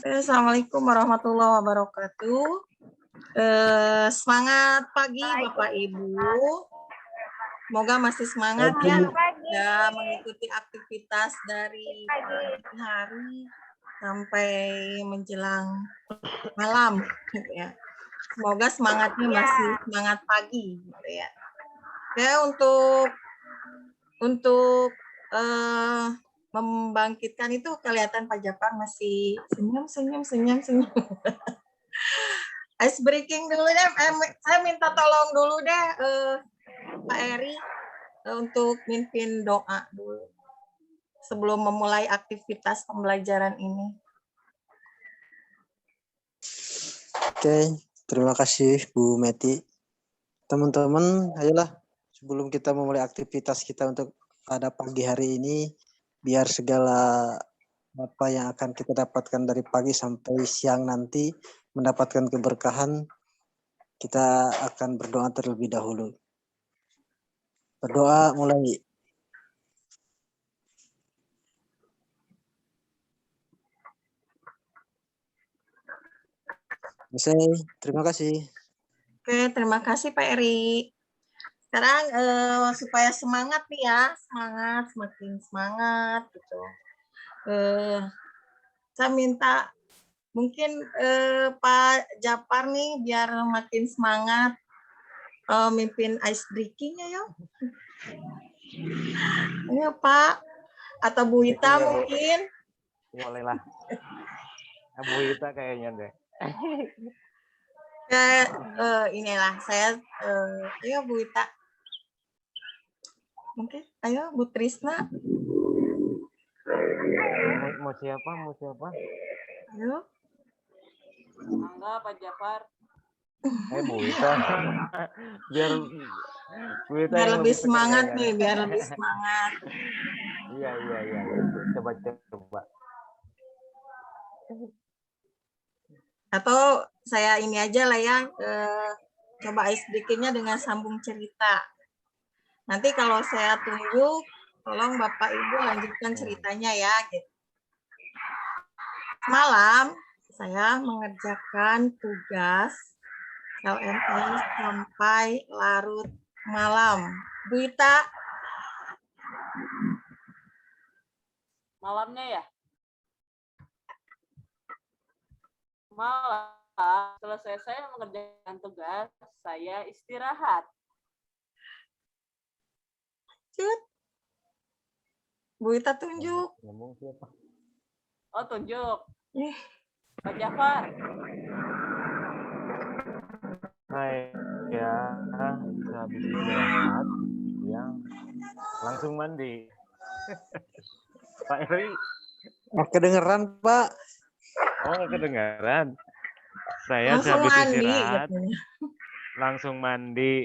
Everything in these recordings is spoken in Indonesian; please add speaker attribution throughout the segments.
Speaker 1: Assalamualaikum warahmatullahi wabarakatuh. Semangat pagi Bapak Ibu. Semoga masih semangat ya mengikuti aktivitas dari pagi hari sampai menjelang malam gitu ya. Semoga semangatnya masih semangat pagi gitu ya. Ya untuk membangkitkan itu kelihatan Pak Japar masih senyum. Ice breaking dulu deh. Saya minta tolong dulu deh Pak Eri untuk mimpin doa dulu sebelum memulai aktivitas pembelajaran ini.
Speaker 2: Oke, terima kasih Bu Meti. Teman-teman, ayolah sebelum kita memulai aktivitas kita untuk pada pagi hari ini, biar segala apa yang akan kita dapatkan dari pagi sampai siang nanti mendapatkan keberkahan, kita akan berdoa terlebih dahulu. Berdoa mulai. Terima kasih.
Speaker 1: Oke, terima kasih Pak Eri. Sekarang supaya semangat nih ya, semakin semangat gitu. Saya minta mungkin Pak Japar nih biar makin semangat mimpin ice breaking-nya ya. Ayo Pak, atau Bu Ita mungkin.
Speaker 3: Boleh lah. Bu Ita kayaknya deh.
Speaker 1: Inilah saya, ayo Bu Ita. Mungkin, ayo Bu Trisna.
Speaker 3: Mau siapa?
Speaker 1: Ayo.
Speaker 4: Angga, Pak Japar.
Speaker 3: Bu Ita. biar Bu Ita
Speaker 1: biar lebih semangat
Speaker 3: kayaknya.
Speaker 1: nih, biar lebih semangat.
Speaker 3: Iya. Coba.
Speaker 1: Atau saya ini aja lah ya, coba ice breaking-nya dengan sambung cerita. Nanti kalau saya tunjuk, tolong Bapak Ibu lanjutkan ceritanya ya. Gitu. Malam saya mengerjakan tugas LMS sampai larut malam. Bu Ita.
Speaker 4: Malamnya ya? Malam, selesai saya mengerjakan tugas, saya istirahat.
Speaker 1: Cut. Bu Ita tunjuk.
Speaker 3: Ngomong siapa?
Speaker 4: Oh, tunjuk. Pak Jafar.
Speaker 3: Hai ya, habis istirahat yang langsung mandi. Pak Eri.
Speaker 2: Kedengeran Pak?
Speaker 3: Oh, nggak kedengaran. Saya
Speaker 1: Langsung
Speaker 3: habis
Speaker 1: mandi,
Speaker 3: istirahat,
Speaker 1: katanya.
Speaker 3: langsung mandi.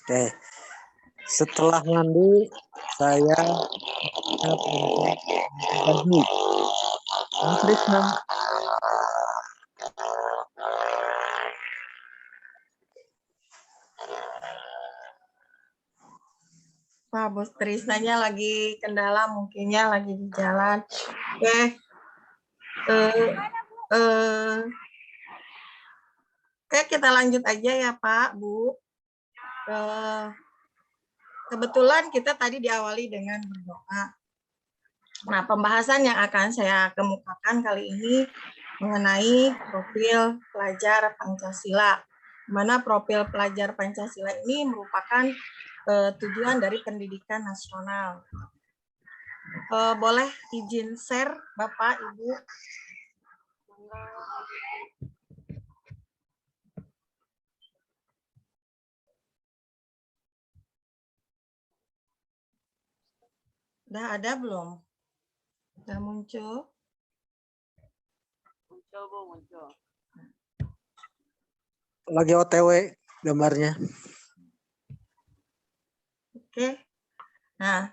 Speaker 2: Oke. Setelah mandi, saya baju. Trisna.
Speaker 1: Wah, Bu Trisnanya lagi kendala, mungkinnya lagi di jalan. Oke. Oke, kita lanjut aja ya Pak, Bu. Kebetulan kita tadi diawali dengan berdoa. Nah, pembahasan yang akan saya kemukakan kali ini mengenai profil pelajar Pancasila. Di mana profil pelajar Pancasila ini merupakan tujuan dari pendidikan nasional. Boleh izin share Bapak, Ibu? Udah ada belum? Udah muncul?
Speaker 4: Muncul, Bu, muncul.
Speaker 2: Lagi OTW gambarnya.
Speaker 1: Oke. Nah,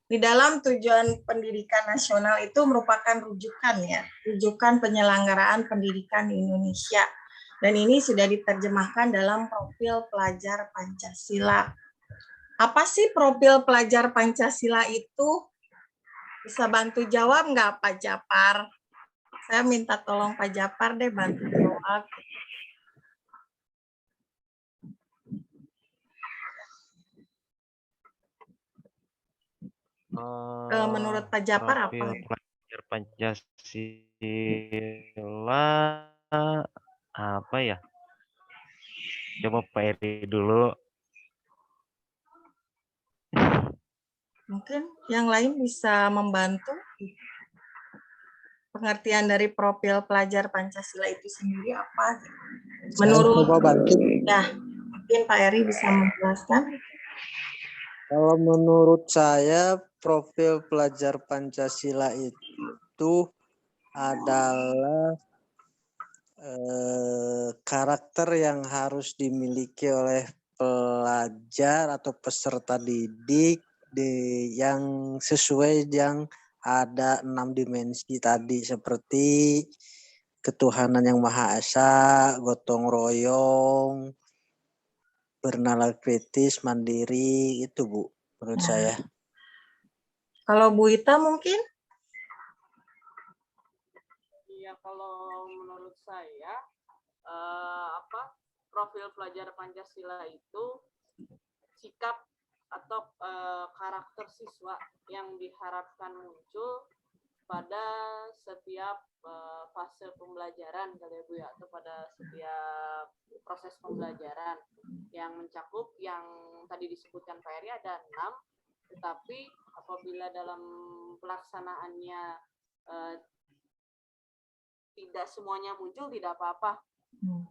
Speaker 1: di dalam tujuan pendidikan nasional itu merupakan rujukan ya, rujukan penyelenggaraan pendidikan di Indonesia. Dan ini sudah diterjemahkan dalam profil pelajar Pancasila. Apa sih profil pelajar Pancasila itu? Bisa bantu jawab nggak Pak Japar? Saya minta tolong Pak Japar deh bantu jawab. Menurut Pak Japar apa?
Speaker 3: Profil pelajar Pancasila apa ya? Coba Pak Eri dulu.
Speaker 1: Mungkin yang lain bisa membantu pengertian dari profil pelajar Pancasila itu sendiri apa?
Speaker 2: Saya coba bantu.
Speaker 1: Ya, mungkin Pak Eri bisa menjelaskan.
Speaker 2: Kalau menurut saya profil pelajar Pancasila itu adalah karakter yang harus dimiliki oleh pelajar atau peserta didik yang sesuai yang ada 6 dimensi tadi seperti ketuhanan yang Maha Esa, gotong royong, bernalar kritis, mandiri, itu Bu menurut saya.
Speaker 1: Kalau Bu Ita mungkin?
Speaker 4: Iya, kalau menurut saya profil pelajar Pancasila itu sikap atau karakter siswa yang diharapkan muncul pada setiap fase pembelajaran kali ya Bu ya, atau pada setiap proses pembelajaran yang mencakup yang tadi disebutkan Pak Eri ada 6, tetapi apabila dalam pelaksanaannya tidak semuanya muncul tidak apa-apa.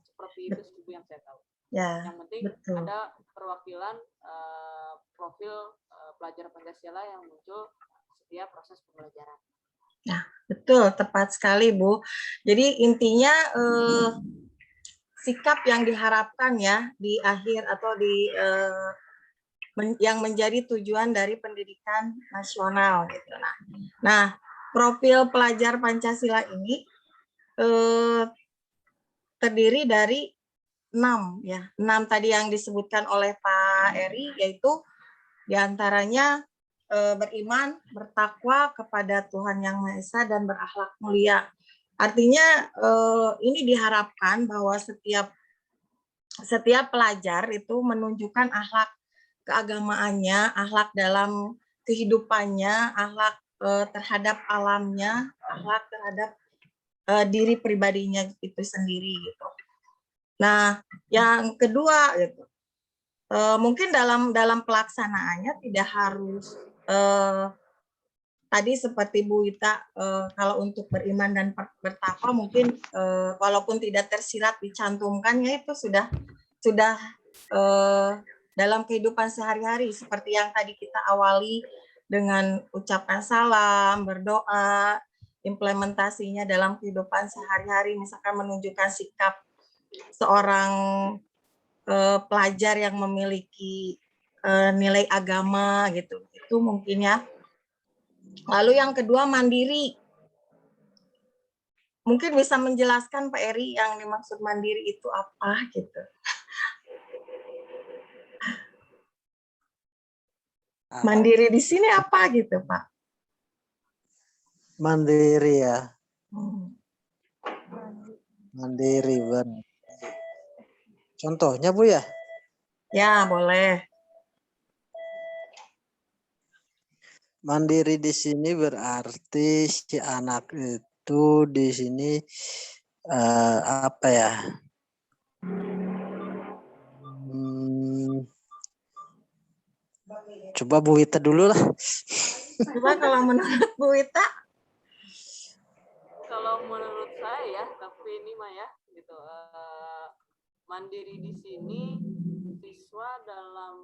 Speaker 4: Seperti itu sih yang saya tahu.
Speaker 1: Ya,
Speaker 4: yang penting
Speaker 1: betul.
Speaker 4: ada perwakilan profil pelajar Pancasila yang muncul setiap proses pembelajaran.
Speaker 1: Nah, betul, tepat sekali Bu. Jadi intinya sikap yang diharapkan ya di akhir atau di yang menjadi tujuan dari pendidikan nasional gitu. Nah, profil pelajar Pancasila ini terdiri dari 6 ya. 6 tadi yang disebutkan oleh Pak Eri, yaitu diantaranya beriman, bertakwa kepada Tuhan Yang Maha Esa dan berakhlak mulia. Artinya ini diharapkan bahwa setiap pelajar itu menunjukkan akhlak keagamaannya, akhlak dalam kehidupannya, akhlak terhadap alamnya, akhlak terhadap diri pribadinya itu sendiri gitu. Nah, yang kedua gitu, mungkin dalam pelaksanaannya tidak harus tadi seperti Bu Ita, kalau untuk beriman dan bertakwa mungkin walaupun tidak tersirat dicantumkan ya itu sudah dalam kehidupan sehari-hari seperti yang tadi kita awali dengan ucapan salam, berdoa, implementasinya dalam kehidupan sehari-hari misalkan menunjukkan sikap seorang pelajar yang memiliki nilai agama gitu. Itu mungkin ya. Lalu yang kedua mandiri. Mungkin bisa menjelaskan Pak Eri yang dimaksud mandiri itu apa gitu. Mandiri di sini apa gitu Pak?
Speaker 2: Mandiri ya. Mandiri benar. Contohnya Bu ya?
Speaker 1: Ya boleh.
Speaker 2: Mandiri di sini berarti si anak itu di sini apa ya? Coba Bu Wita dulu lah.
Speaker 1: Coba kalau menurut Bu Wita?
Speaker 4: Kalau menurut saya ya, tapi ini mah ya, gitu. Mandiri di sini siswa dalam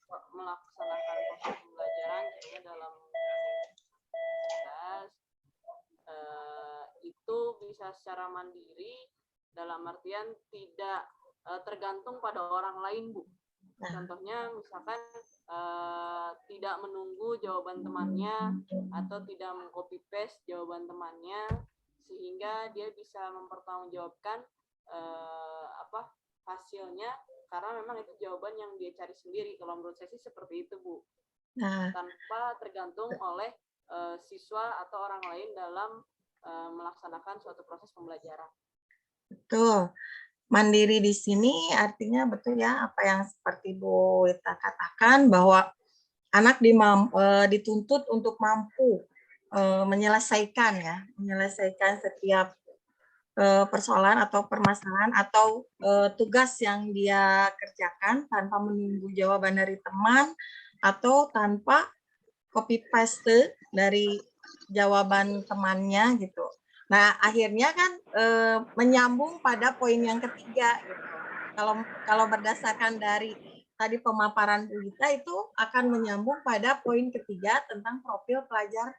Speaker 4: melaksanakan proses pembelajaran, contohnya dalam tugas itu bisa secara mandiri dalam artian tidak tergantung pada orang lain Bu. Contohnya misalkan tidak menunggu jawaban temannya atau tidak mengcopy paste jawaban temannya sehingga dia bisa mempertanggungjawabkan hasilnya karena memang itu jawaban yang dia cari sendiri. Kalau menurut saya sih seperti itu Bu.
Speaker 1: Nah,
Speaker 4: tanpa tergantung oleh siswa atau orang lain dalam melaksanakan suatu proses pembelajaran.
Speaker 1: betul. Mandiri di sini artinya betul ya apa yang seperti Bu Wita katakan bahwa anak dituntut untuk mampu menyelesaikan setiap persoalan atau permasalahan atau tugas yang dia kerjakan tanpa menunggu jawaban dari teman atau tanpa copy paste dari jawaban temannya gitu. Nah, akhirnya kan menyambung pada poin yang ketiga gitu. Kalau berdasarkan dari tadi pemaparan Bu Gita itu akan menyambung pada poin ketiga tentang profil pelajar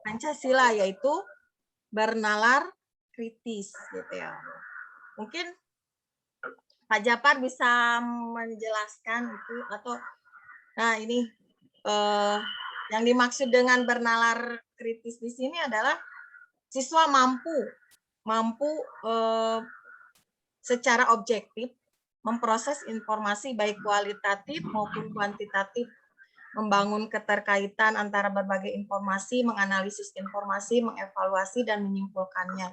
Speaker 1: Pancasila, yaitu bernalar kritis gitu ya. Mungkin Pak Japar bisa menjelaskan itu atau nah ini yang dimaksud dengan bernalar kritis di sini adalah siswa mampu secara objektif memproses informasi baik kualitatif maupun kuantitatif, membangun keterkaitan antara berbagai informasi, menganalisis informasi, mengevaluasi dan menyimpulkannya.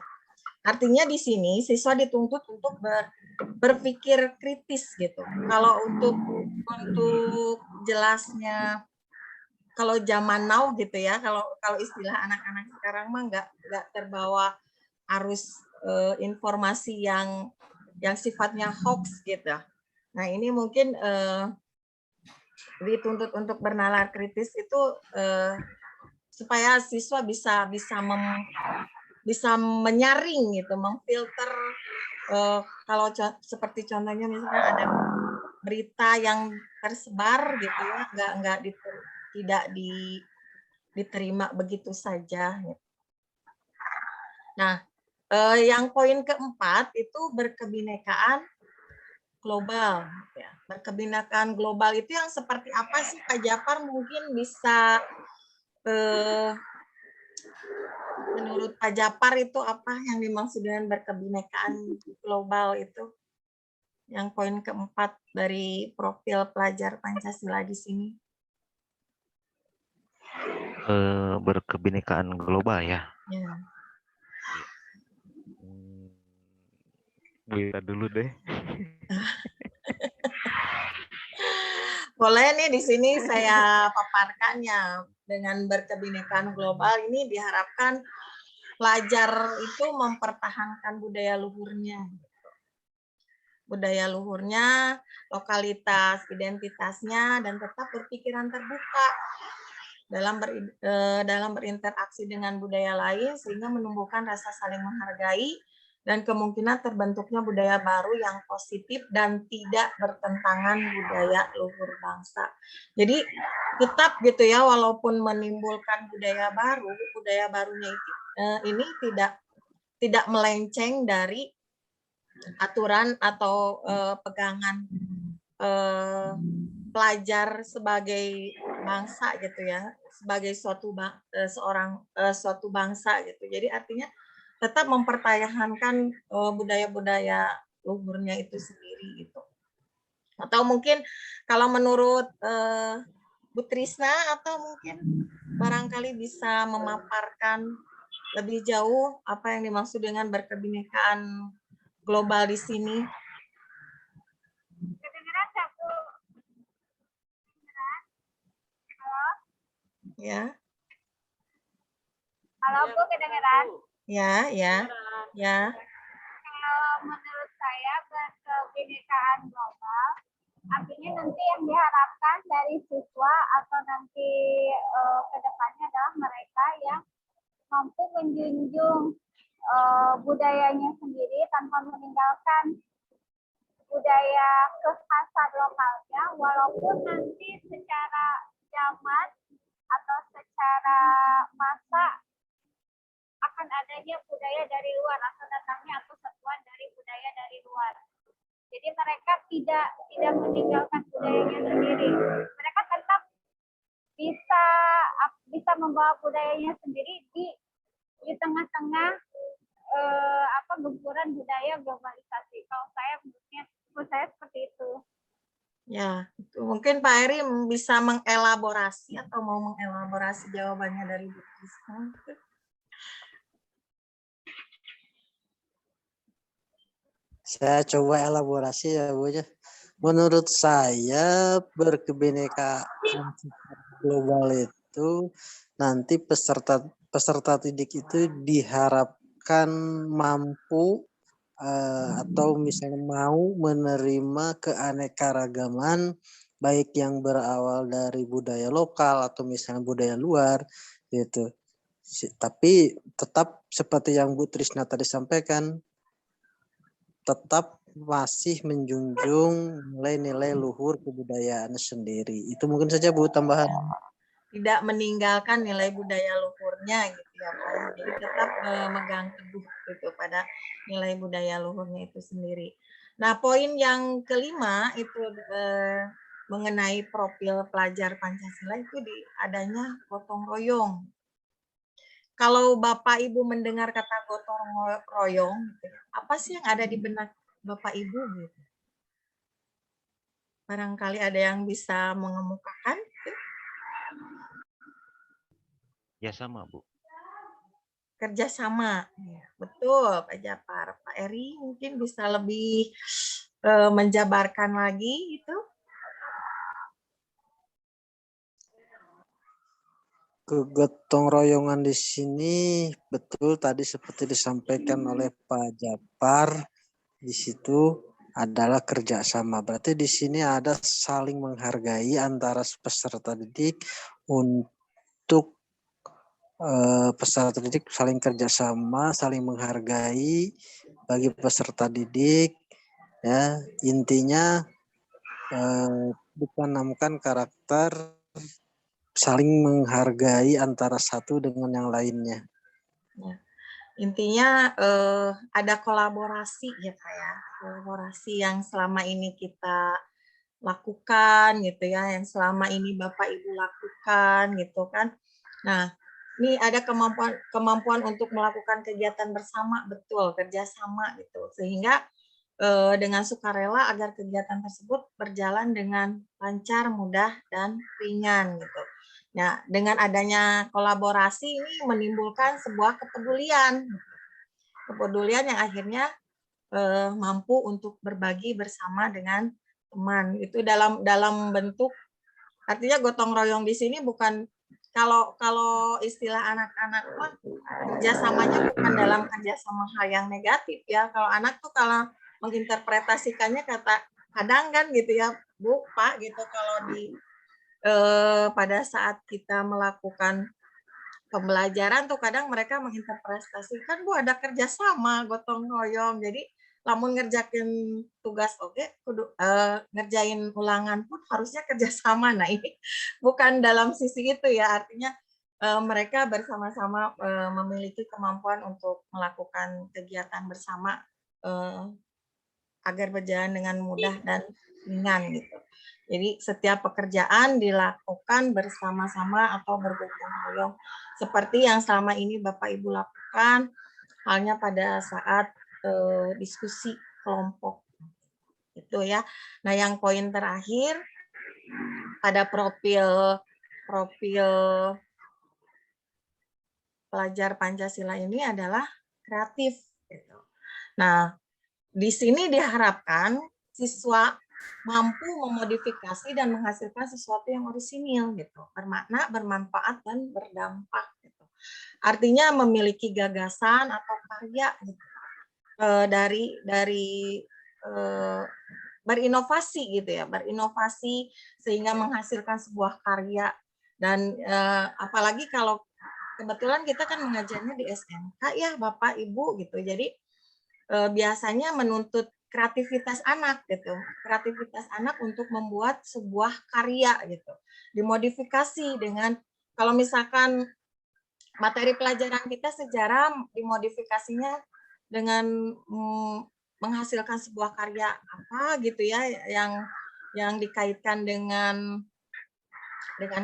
Speaker 1: Artinya di sini siswa dituntut untuk berpikir kritis gitu. Kalau untuk jelasnya kalau zaman now gitu ya, kalau istilah anak-anak sekarang mah nggak terbawa arus informasi yang sifatnya hoax gitu. Nah ini mungkin dituntut untuk bernalar kritis itu supaya siswa bisa menyaring gitu, memfilter kalau seperti contohnya misalkan ada berita yang tersebar gitu ya, tidak diterima begitu saja. Nah, yang poin keempat itu berkebinekaan global. Ya. Berkebinekaan global itu yang seperti apa sih Pak Japar? Mungkin bisa menurut Pak Japar itu apa yang dimaksud dengan berkebinekaan global itu? Yang poin keempat dari profil pelajar Pancasila di sini.
Speaker 3: Berkebinekaan global ya.
Speaker 1: Ya.
Speaker 3: Kita dulu deh.
Speaker 1: Boleh nih di sini saya paparkannya. Dengan berkebinekaan global ini diharapkan pelajar itu mempertahankan budaya luhurnya. Budaya luhurnya, lokalitas, identitasnya, dan tetap berpikiran terbuka dalam berinteraksi dengan budaya lain sehingga menumbuhkan rasa saling menghargai dan kemungkinan terbentuknya budaya baru yang positif dan tidak bertentangan budaya luhur bangsa. Jadi tetap gitu ya, walaupun menimbulkan budaya barunya ini tidak melenceng dari aturan atau pegangan pelajar sebagai bangsa gitu ya, sebagai suatu bangsa gitu. Jadi artinya tetap mempertahankan budaya-budaya luhurnya itu sendiri gitu. Atau mungkin kalau menurut Bu Trisna atau mungkin barangkali bisa memaparkan lebih jauh apa yang dimaksud dengan berkebinekaan global di sini.
Speaker 5: Kedengeran nggak, Bu? Halo?
Speaker 1: Ya.
Speaker 5: Halo, Bu, kedengeran?
Speaker 1: Ya.
Speaker 5: Kalau menurut saya berkebinekaan global, artinya nanti yang diharapkan dari siswa atau nanti ke depannya adalah mereka yang mampu menjunjung budayanya sendiri tanpa meninggalkan budaya kekhasan lokalnya, walaupun nanti secara zaman atau secara masa akan adanya budaya dari luar atau datangnya atau sentuhan dari budaya dari luar. Jadi mereka tidak meninggalkan budayanya sendiri. Mereka tetap bisa membawa budayanya sendiri di tengah-tengah gempuran budaya globalisasi. Kalau saya menurut saya seperti itu.
Speaker 1: Ya, itu mungkin Pak Eri bisa mengelaborasi atau mau mengelaborasi jawabannya dari Bu Krisna.
Speaker 2: Saya coba elaborasi ya Bu ya. Menurut saya berkebinekaan global itu nanti peserta peserta didik itu diharapkan mampu atau misalnya mau menerima keanekaragaman baik yang berawal dari budaya lokal atau misalnya budaya luar gitu. Tapi tetap seperti yang Bu Trisna tadi sampaikan, tetap masih menjunjung nilai-nilai luhur kebudayaan sendiri. Itu mungkin saja Bu tambahan.
Speaker 1: Tidak meninggalkan nilai budaya luhurnya gitu ya Pak. Jadi tetap memegang teguh gitu pada nilai budaya luhurnya itu sendiri. Nah, poin yang kelima itu mengenai profil pelajar Pancasila itu adanya gotong royong. Kalau Bapak Ibu mendengar kata gotong royong, gitu, apa sih yang ada di benak Bapak Ibu gitu? Barangkali ada yang bisa mengemukakan?
Speaker 3: Ya sama Bu.
Speaker 1: Kerjasama, ya, betul Pak Japar. Pak Eri mungkin bisa lebih menjabarkan lagi itu.
Speaker 2: Kegotong royongan di sini betul tadi seperti disampaikan oleh Pak Japar, di situ adalah kerjasama. Berarti di sini ada saling menghargai antara peserta didik untuk peserta didik saling kerjasama, saling menghargai bagi peserta didik. Ya, intinya ditanamkan karakter saling menghargai antara satu dengan yang lainnya.
Speaker 1: Ya. Intinya ada kolaborasi ya Pak ya, kolaborasi yang selama ini kita lakukan gitu ya, yang selama ini Bapak Ibu lakukan gitu kan. Nah, ini ada kemampuan untuk melakukan kegiatan bersama, betul, kerjasama gitu, sehingga dengan sukarela agar kegiatan tersebut berjalan dengan lancar, mudah, dan ringan gitu. Nah, dengan adanya kolaborasi ini menimbulkan sebuah kepedulian yang akhirnya mampu untuk berbagi bersama dengan teman. Itu dalam bentuk, artinya gotong royong di sini bukan, kalau istilah anak-anak mah kerjasamanya bukan dalam kerjasama hal yang negatif ya. Kalau anak tuh kalau menginterpretasikannya kadang kan gitu ya Bu, Pak gitu, kalau di pada saat kita melakukan pembelajaran tuh kadang mereka menginterpretasikan Bu ada kerjasama gotong royong, jadi lamun ngerjakin tugas kudu ngerjain ulangan pun harusnya kerjasama. Nah ini bukan dalam sisi itu ya, artinya mereka bersama-sama memiliki kemampuan untuk melakukan kegiatan bersama agar berjalan dengan mudah dan ringan gitu. Jadi setiap pekerjaan dilakukan bersama-sama atau bergotong royong seperti yang selama ini Bapak Ibu lakukan, halnya pada saat diskusi kelompok itu ya. Nah, yang poin terakhir pada profil pelajar Pancasila ini adalah kreatif gitu. Nah, di sini diharapkan siswa mampu memodifikasi dan menghasilkan sesuatu yang orisinil gitu, bermakna, bermanfaat, dan berdampak gitu. Artinya memiliki gagasan atau karya gitu, dari berinovasi gitu ya, berinovasi sehingga menghasilkan sebuah karya. Dan apalagi kalau kebetulan kita kan mengajarnya di SMK ya Bapak Ibu gitu, jadi biasanya menuntut kreativitas anak gitu, kreativitas anak untuk membuat sebuah karya gitu, dimodifikasi dengan, kalau misalkan materi pelajaran kita sejarah, dimodifikasinya dengan menghasilkan sebuah karya apa gitu ya, yang dikaitkan dengan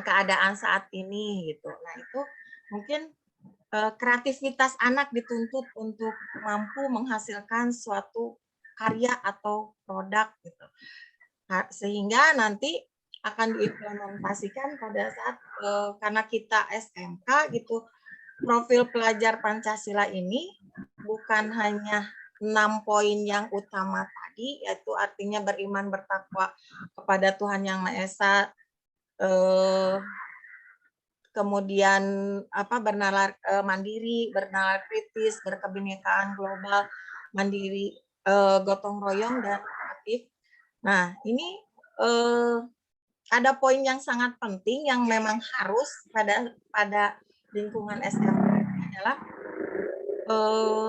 Speaker 1: keadaan saat ini gitu. Nah itu mungkin kreativitas anak dituntut untuk mampu menghasilkan suatu karya atau produk gitu. sehingga nanti akan diimplementasikan pada saat karena kita SMK gitu, profil pelajar Pancasila ini bukan hanya 6 poin yang utama tadi, yaitu artinya beriman bertakwa kepada Tuhan Yang Maha Esa, kemudian bernalar mandiri, bernalar kritis, berkebinekaan global, mandiri, gotong royong dan aktif. Nah, ini ada poin yang sangat penting yang memang harus pada lingkungan SMK adalah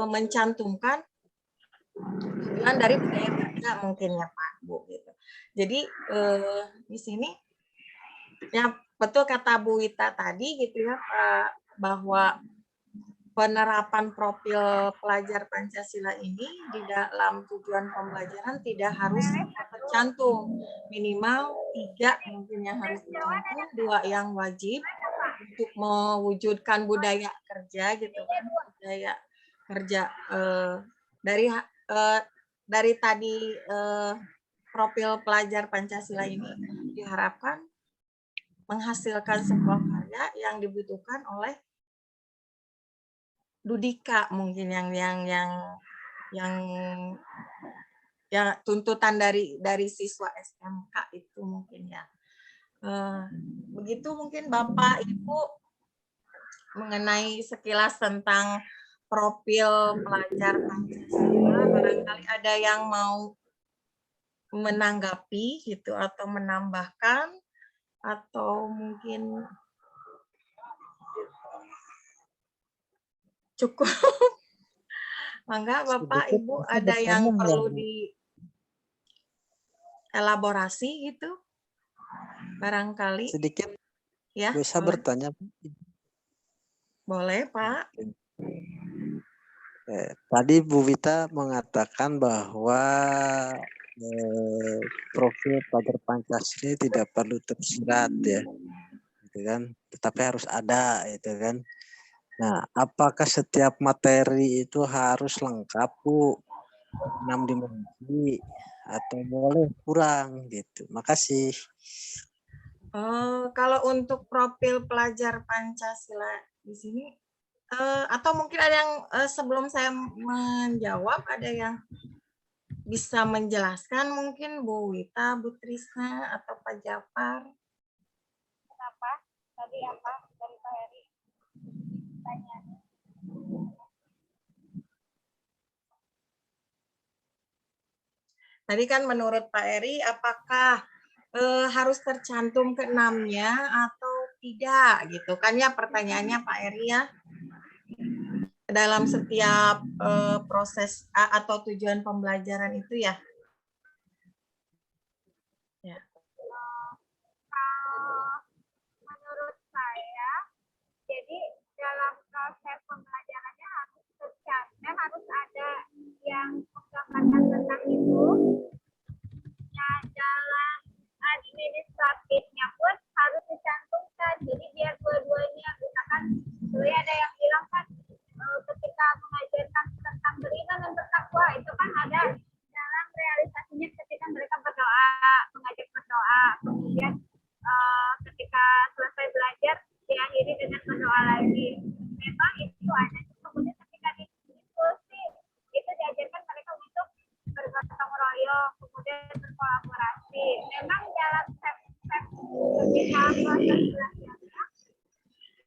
Speaker 1: mencantumkan tujuan dari budaya kerja mungkin ya Pak Bu gitu. Jadi di sini ya betul kata Bu Wita tadi gitu ya Pak, bahwa penerapan profil pelajar Pancasila ini di dalam tujuan pembelajaran tidak harus tercantum, minimal 3 mungkin yang harus tercantum, 2 yang wajib untuk mewujudkan budaya kerja gitu kan, budaya kerja dari tadi profil pelajar Pancasila ini diharapkan menghasilkan sebuah karya yang dibutuhkan oleh Dudika mungkin yang tuntutan dari siswa SMK itu mungkin ya. Begitu mungkin Bapak Ibu mengenai sekilas tentang profil pelajar Pancasila. Barangkali ada yang mau menanggapi gitu atau menambahkan atau mungkin cukup. Mangga Bapak
Speaker 2: Sedikit
Speaker 1: Ibu
Speaker 2: saya
Speaker 1: ada yang
Speaker 2: bertanya
Speaker 1: perlu
Speaker 2: yang
Speaker 1: dielaborasi gitu? Barangkali
Speaker 2: sedikit
Speaker 1: ya,
Speaker 2: bisa
Speaker 1: boleh.
Speaker 2: bertanya.
Speaker 1: Boleh, Pak.
Speaker 2: Tadi Bu Wita mengatakan bahwa profil pelajar Pancasila tidak perlu tersirat ya, gitu kan, tetapi harus ada, itu kan. Nah, apakah setiap materi itu harus lengkap Bu, 6 dimensi, atau boleh kurang gitu? Makasih.
Speaker 1: Kalau untuk profil pelajar Pancasila di sini, atau mungkin ada yang sebelum saya menjawab, ada yang bisa menjelaskan mungkin Bu Wita, Bu Trisna, atau Pak Jafar?
Speaker 5: Kenapa? Tadi apa dari Pak Heri? Tanya.
Speaker 1: Tadi kan menurut Pak Eri, apakah harus tercantum ke-6-nya atau tidak gitu kan ya pertanyaannya Pak Eri ya, dalam setiap proses atau tujuan pembelajaran itu ya. Ya.
Speaker 5: Menurut saya, jadi dalam proses pembelajarannya harus tercantum, harus ada yang menggambarkan tentang itu. Nah, dalam administratifnya pun harus dicantumkan. Jadi biar dua-duanya, misalkan sebenarnya ada yang bilang kan ketika mengajarkan tentang beriman dan bertakwa itu kan ada dalam realisasinya ketika mereka berdoa, mengajak berdoa, kemudian ketika selesai belajar diakhiri dengan berdoa lagi. Memang itu ada. Kemudian ketika diskusi itu diajarkan mereka untuk bergotong royong, kemudian berkolaborasi. Memang dalam step-step ketika proses belajarnya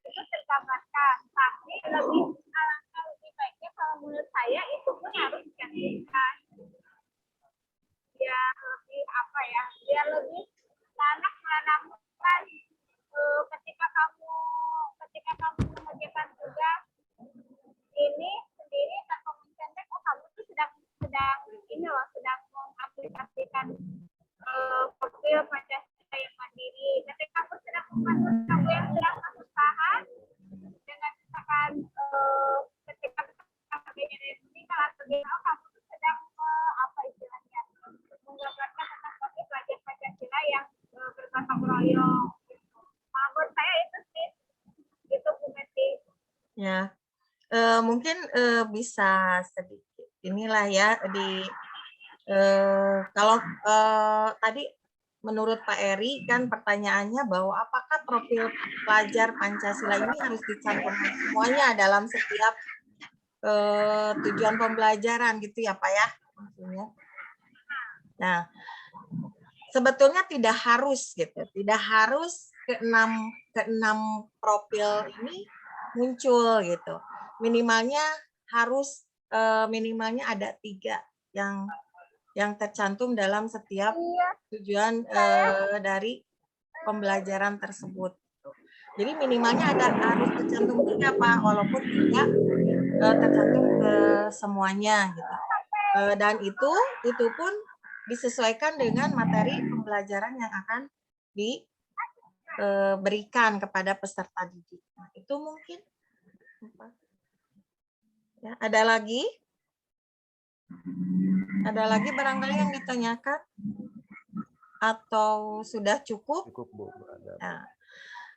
Speaker 5: itu tergambarkan, tapi alangkah lebih baiknya kalau menurut saya itu pun harus dicantumkan. Biar lebih biar lebih anak menanamkan ketika kamu mengerjakan tugas ini sendiri tanpa mencontek, oh kamu tuh sedang sedang mengaplikasikan profil Pancasila yang mandiri. Ketika kamu sedang kamu yang sedang berusaha dengan misalkan ketika kerjanya dari meninggal atau oh kamu tuh sedang istilahnya menggambarkan tentang profil pelajar Pancasila yang bergotong royong. Menurut saya itu sih, itu Bu Meti.
Speaker 1: Ya, mungkin bisa sedikit inilah ya kalau tadi menurut Pak Eri kan pertanyaannya bahwa apakah profil pelajar Pancasila ini harus dicantumkan semuanya dalam setiap tujuan pembelajaran gitu ya Pak ya maksudnya. Nah, sebetulnya tidak harus gitu, tidak harus keenam profil ini muncul gitu. Minimalnya harus minimalnya ada 3 yang tercantum dalam setiap tujuan dari pembelajaran tersebut. Jadi minimalnya harus tercantum 3 Pak, walaupun tidak tercantum ke semuanya gitu. Dan itu pun disesuaikan dengan materi pembelajaran yang akan diberikan kepada peserta didik. Nah, itu mungkin. Ya, ada lagi? Ada lagi barangkali yang ditanyakan? Atau sudah cukup?
Speaker 3: Cukup Bu. Ada.
Speaker 1: Nah,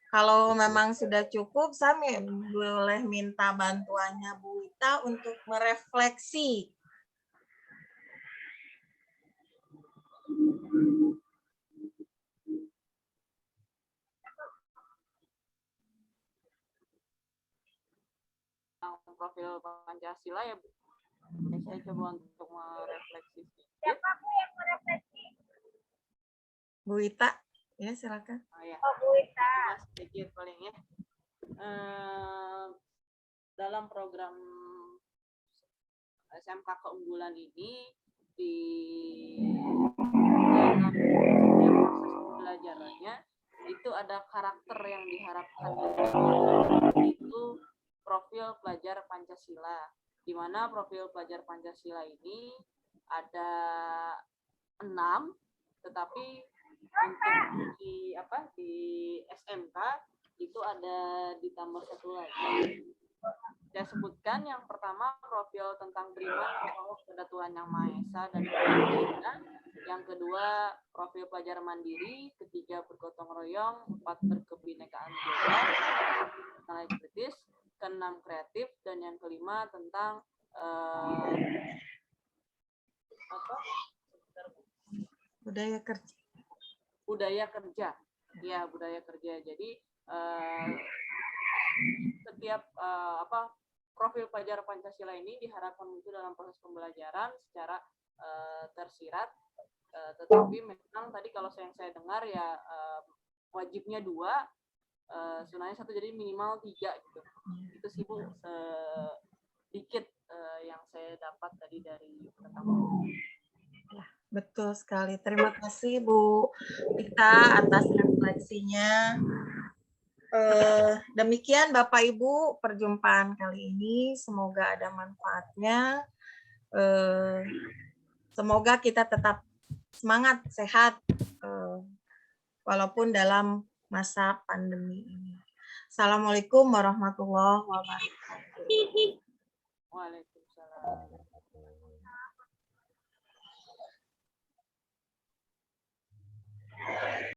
Speaker 1: kalau memang sudah cukup, saya boleh minta bantuannya Bu Wita untuk merefleksi.
Speaker 4: Profil Pancasila ya Bu. Saya coba untuk merefleksi sedikit.
Speaker 5: Siapa Bu yang merefleksi?
Speaker 1: Bu Wita, ya silakan.
Speaker 4: Oh, ya.
Speaker 5: Oh, Bu Wita.
Speaker 4: Sedikit paling ya. Dalam program SMK keunggulan ini di dalam proses pembelajarannya itu ada karakter yang diharapkan itu profil pelajar Pancasila, di mana profil pelajar Pancasila ini ada 6, tetapi untuk di SMK itu ada ditambah 1 lagi. Saya sebutkan yang pertama profil tentang beriman kepada Tuhan Yang Maha Esa dan Tuhan. Yang kedua profil pelajar mandiri, ketiga bergotong royong, 4 berkebinekaan global, nilai kritis, keenam kreatif, dan yang kelima tentang
Speaker 1: Budaya kerja.
Speaker 4: Budaya kerja. Ya, budaya kerja. Jadi setiap profil pelajar Pancasila ini diharapkan muncul dalam proses pembelajaran secara tersirat, tetapi memang tadi kalau yang saya dengar ya wajibnya 2, sunahnya 1, jadi minimal 3 gitu. Itu sih Bu sedikit yang saya dapat tadi dari tentang.
Speaker 1: Betul sekali. Terima kasih Bu Wita atas refleksinya. Demikian Bapak Ibu perjumpaan kali ini. Semoga ada manfaatnya. Semoga kita tetap semangat, sehat, walaupun dalam masa pandemi ini. Assalamualaikum warahmatullahi wabarakatuh.
Speaker 4: Waalaikumsalam.